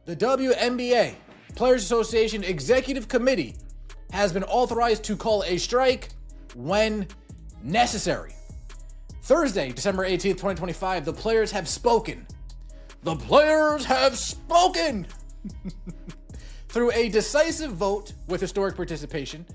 The WNBA Players Association Executive Committee has been authorized to call a strike when necessary. Thursday, December 18th, 2025, the players have spoken. The players have spoken! Through a decisive vote with historic participation,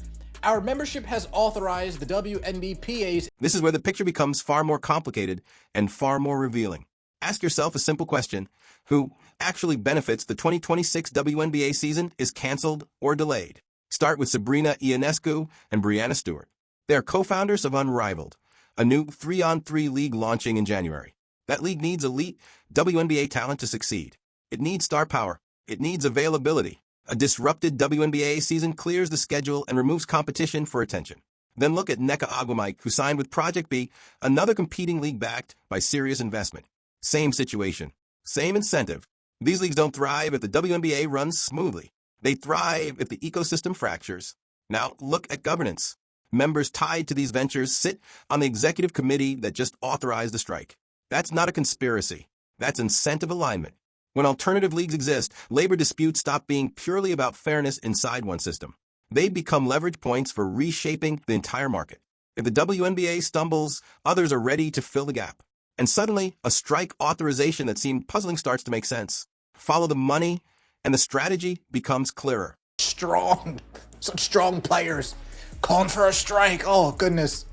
our membership has authorized the WNBPA's. This is where the picture becomes far more complicated and far more revealing. Ask yourself a simple question. Who actually benefits the 2026 WNBA season is canceled or delayed? Start with Sabrina Ionescu and Brianna Stewart. They are co-founders of Unrivaled, a new 3-on-3 league launching in January. That league needs elite WNBA talent to succeed. It needs star power. It needs availability. A disrupted WNBA season clears the schedule and removes competition for attention. Then look at Nneka Ogwumike, who signed with Project B, another competing league backed by serious investment. Same situation, same incentive. These leagues don't thrive if the WNBA runs smoothly. They thrive if the ecosystem fractures. Now look at governance. Members tied to these ventures sit on the executive committee that just authorized the strike. That's not a conspiracy. That's incentive alignment. When alternative leagues exist, labor disputes stop being purely about fairness inside one system. They become leverage points for reshaping the entire market. If the WNBA stumbles, others are ready to fill the gap. And suddenly, a strike authorization that seemed puzzling starts to make sense. Follow the money, and the strategy becomes clearer. Such strong players calling for a strike. Oh, goodness.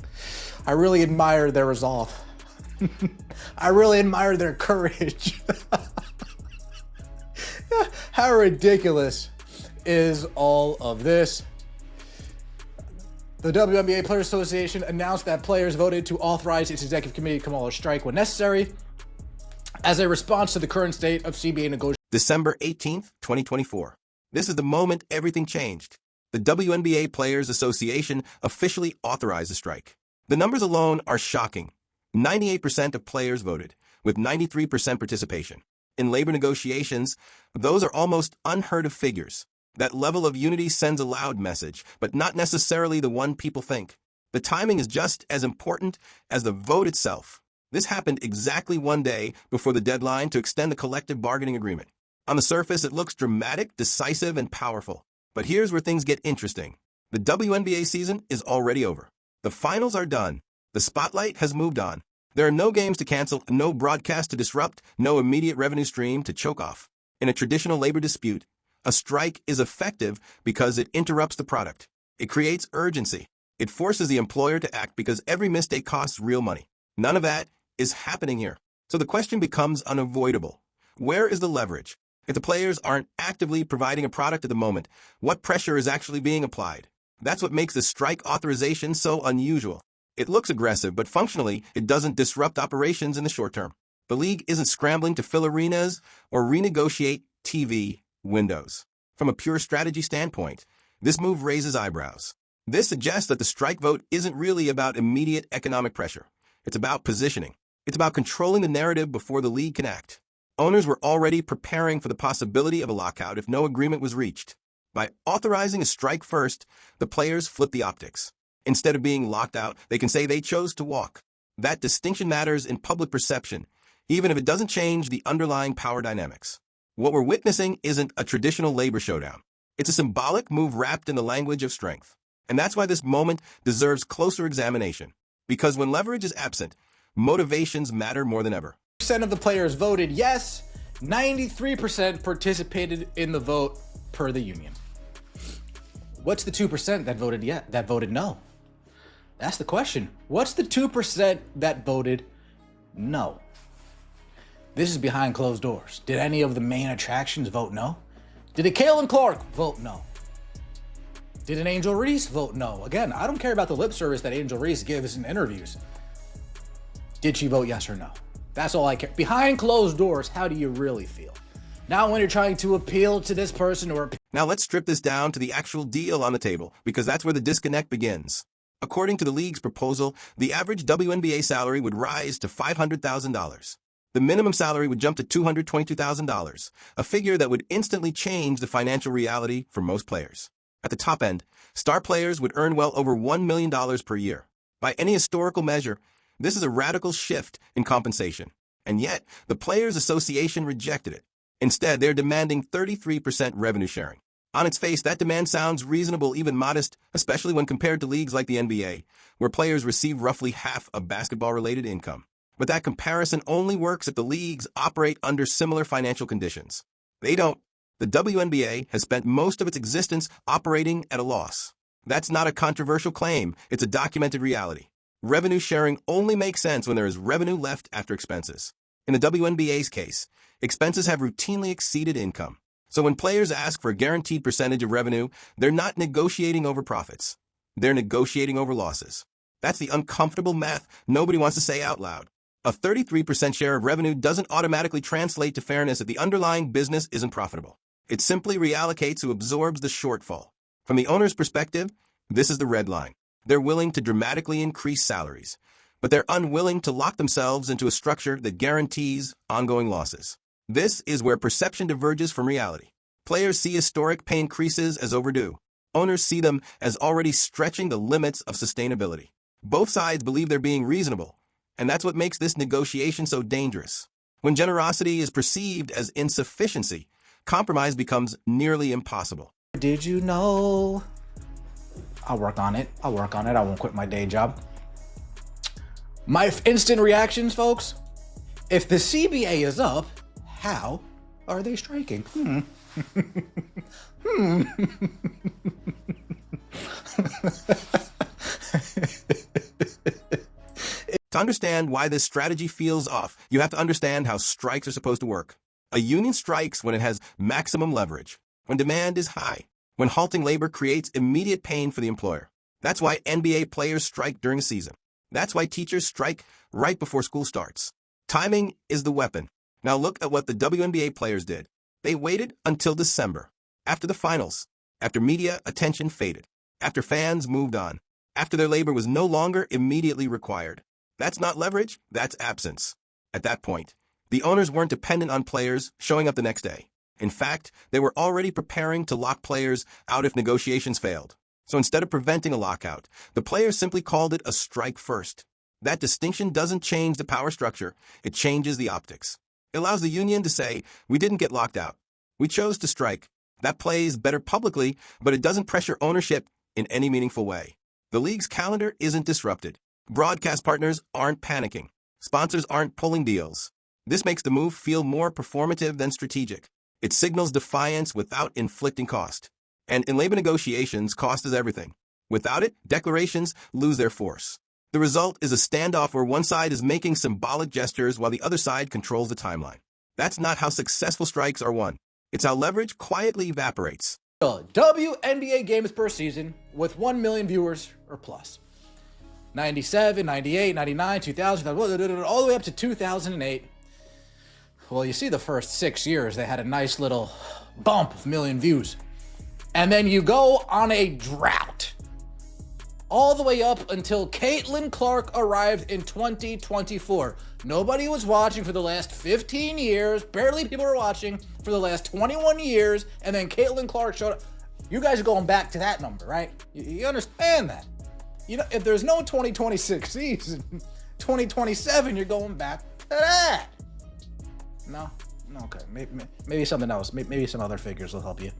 I really admire their resolve. I really admire their courage. How ridiculous is all of this? The WNBA Players Association announced that players voted to authorize its executive committee to call a strike when necessary as a response to the current state of CBA negotiations. December 18th, 2024. This is the moment everything changed. The WNBA Players Association officially authorized the strike. The numbers alone are shocking. 98% of players voted, with 93% participation. In labor negotiations, those are almost unheard of figures. That level of unity sends a loud message, but not necessarily the one people think. The timing is just as important as the vote itself. This happened exactly one day before the deadline to extend the collective bargaining agreement. On the surface, it looks dramatic, decisive, and powerful. But here's where things get interesting. The WNBA season is already over. The finals are done. The spotlight has moved on. There are no games to cancel, no broadcast to disrupt, no immediate revenue stream to choke off. In a traditional labor dispute, a strike is effective because it interrupts the product. It creates urgency. It forces the employer to act because every mistake costs real money. None of that is happening here. So the question becomes unavoidable. Where is the leverage? If the players aren't actively providing a product at the moment, what pressure is actually being applied? That's what makes the strike authorization so unusual. It looks aggressive, but functionally, it doesn't disrupt operations in the short term. The league isn't scrambling to fill arenas or renegotiate TV windows. From a pure strategy standpoint, this move raises eyebrows. This suggests that the strike vote isn't really about immediate economic pressure. It's about positioning. It's about controlling the narrative before the league can act. Owners were already preparing for the possibility of a lockout if no agreement was reached. By authorizing a strike first, the players flip the optics. Instead of being locked out, they can say they chose to walk. That distinction matters in public perception, even if it doesn't change the underlying power dynamics. What we're witnessing isn't a traditional labor showdown. It's a symbolic move wrapped in the language of strength. And that's why this moment deserves closer examination. Because when leverage is absent, motivations matter more than ever. Percent of the players voted yes, 93% participated in the vote per the union. What's the 2% that voted no? That's the question. What's the 2% that voted no? This is behind closed doors. Did any of the main attractions vote no? Did a Kaylin Clark vote no? Did an Angel Reese vote no? Again, I don't care about the lip service that Angel Reese gives in interviews. Did she vote yes or no? That's all I care. Behind closed doors, how do you really feel? Now when you're trying to appeal to this person or... Now let's strip this down to the actual deal on the table, because that's where the disconnect begins. According to the league's proposal, the average WNBA salary would rise to $500,000. The minimum salary would jump to $222,000, a figure that would instantly change the financial reality for most players. At the top end, star players would earn well over $1 million per year. By any historical measure, this is a radical shift in compensation. And yet, the Players Association rejected it. Instead, they're demanding 33% revenue sharing. On its face, that demand sounds reasonable, even modest, especially when compared to leagues like the NBA, where players receive roughly half of basketball-related income. But that comparison only works if the leagues operate under similar financial conditions. They don't. The WNBA has spent most of its existence operating at a loss. That's not a controversial claim, it's a documented reality. Revenue sharing only makes sense when there is revenue left after expenses. In the WNBA's case, expenses have routinely exceeded income. So when players ask for a guaranteed percentage of revenue, they're not negotiating over profits. They're negotiating over losses. That's the uncomfortable math nobody wants to say out loud. A 33% share of revenue doesn't automatically translate to fairness if the underlying business isn't profitable. It simply reallocates who absorbs the shortfall. From the owner's perspective, this is the red line. They're willing to dramatically increase salaries, but they're unwilling to lock themselves into a structure that guarantees ongoing losses. This is where perception diverges from reality. Players see historic pay increases as overdue. Owners see them as already stretching the limits of sustainability. Both sides believe they're being reasonable, and that's what makes this negotiation so dangerous. When generosity is perceived as insufficiency, compromise becomes nearly impossible. Did you know? I'll work on it. I won't quit my day job. My instant reactions, folks. If the CBA is up, how are they striking? To understand why this strategy feels off, you have to understand how strikes are supposed to work. A union strikes when it has maximum leverage, when demand is high, when halting labor creates immediate pain for the employer. That's why NBA players strike during a season. That's why teachers strike right before school starts. Timing is the weapon. Now look at what the WNBA players did. They waited until December, after the finals, after media attention faded, after fans moved on, after their labor was no longer immediately required. That's not leverage, that's absence. At that point, the owners weren't dependent on players showing up the next day. In fact, they were already preparing to lock players out if negotiations failed. So instead of preventing a lockout, the players simply called it a strike first. That distinction doesn't change the power structure, it changes the optics. It allows the union to say, we didn't get locked out. We chose to strike. That plays better publicly, but it doesn't pressure ownership in any meaningful way. The league's calendar isn't disrupted. Broadcast partners aren't panicking. Sponsors aren't pulling deals. This makes the move feel more performative than strategic. It signals defiance without inflicting cost. And in labor negotiations, cost is everything. Without it, declarations lose their force. The result is a standoff where one side is making symbolic gestures while the other side controls the timeline. That's not how successful strikes are won. It's how leverage quietly evaporates. WNBA games per season with 1 million viewers or plus. 97, 98, 99, 2000, all the way up to 2008. Well, you see the first 6 years, they had a nice little bump of million views. And then you go on a drought. All the way up until Caitlin Clark arrived in 2024. Nobody was watching for the last 15 years. Barely people were watching for the last 21 years. And then Caitlin Clark showed up. You guys are going back to that number, right? You understand that. You know, if there's no 2026 season, 2027, you're going back to that. No? Okay. Maybe something else. Maybe some other figures will help you.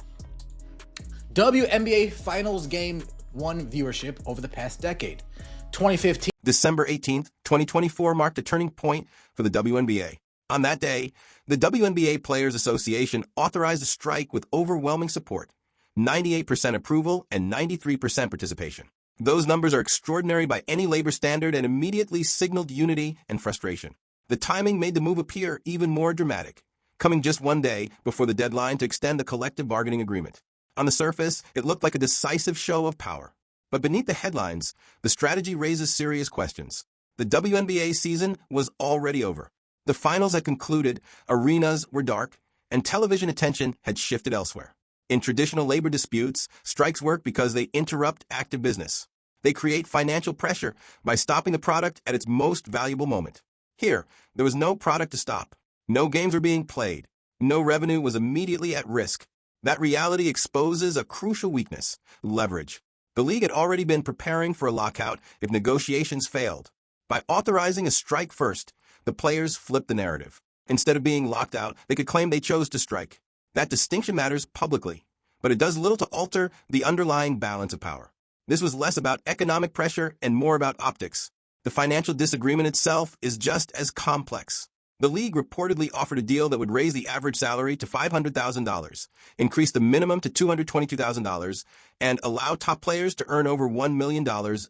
WNBA Finals Game 1 viewership over the past decade. 2015. December 18th, 2024 marked a turning point for the WNBA. On that day, the WNBA Players Association authorized a strike with overwhelming support, 98% approval and 93% participation. Those numbers are extraordinary by any labor standard and immediately signaled unity and frustration. The timing made the move appear even more dramatic, coming just one day before the deadline to extend the collective bargaining agreement. On the surface, it looked like a decisive show of power. But beneath the headlines, the strategy raises serious questions. The WNBA season was already over. The finals had concluded, arenas were dark, and television attention had shifted elsewhere. In traditional labor disputes, strikes work because they interrupt active business. They create financial pressure by stopping the product at its most valuable moment. Here, there was no product to stop. No games were being played. No revenue was immediately at risk. That reality exposes a crucial weakness: leverage. The league had already been preparing for a lockout if negotiations failed. By authorizing a strike first, the players flipped the narrative. Instead of being locked out, they could claim they chose to strike. That distinction matters publicly, but it does little to alter the underlying balance of power. This was less about economic pressure and more about optics. The financial disagreement itself is just as complex. The league reportedly offered a deal that would raise the average salary to $500,000, increase the minimum to $222,000, and allow top players to earn over $1 million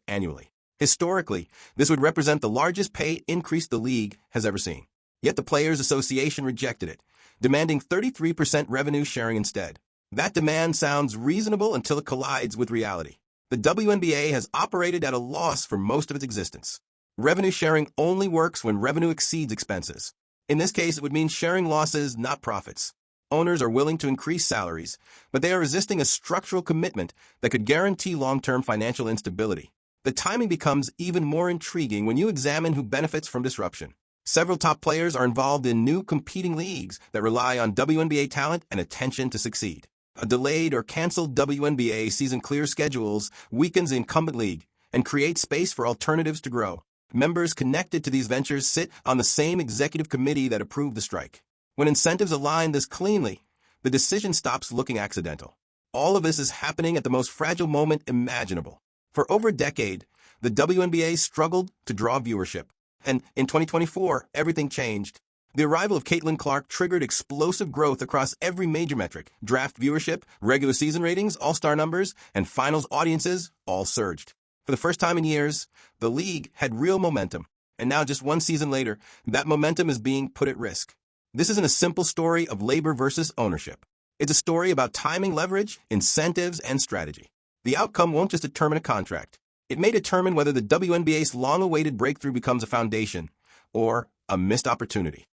annually. Historically, this would represent the largest pay increase the league has ever seen. Yet the Players Association rejected it, demanding 33% revenue sharing instead. That demand sounds reasonable until it collides with reality. The WNBA has operated at a loss for most of its existence. Revenue sharing only works when revenue exceeds expenses. In this case, it would mean sharing losses, not profits. Owners are willing to increase salaries, but they are resisting a structural commitment that could guarantee long-term financial instability. The timing becomes even more intriguing when you examine who benefits from disruption. Several top players are involved in new competing leagues that rely on WNBA talent and attention to succeed. A delayed or canceled WNBA season clears schedules, weakens the incumbent league, and creates space for alternatives to grow. Members connected to these ventures sit on the same executive committee that approved the strike. When incentives align this cleanly, the decision stops looking accidental. All of this is happening at the most fragile moment imaginable. For over a decade, the WNBA struggled to draw viewership. And in 2024, everything changed. The arrival of Caitlin Clark triggered explosive growth across every major metric. Draft viewership, regular season ratings, all-star numbers, and finals audiences all surged. For the first time in years, the league had real momentum. And now, just one season later, that momentum is being put at risk. This isn't a simple story of labor versus ownership. It's a story about timing, leverage, incentives, and strategy. The outcome won't just determine a contract. It may determine whether the WNBA's long-awaited breakthrough becomes a foundation or a missed opportunity.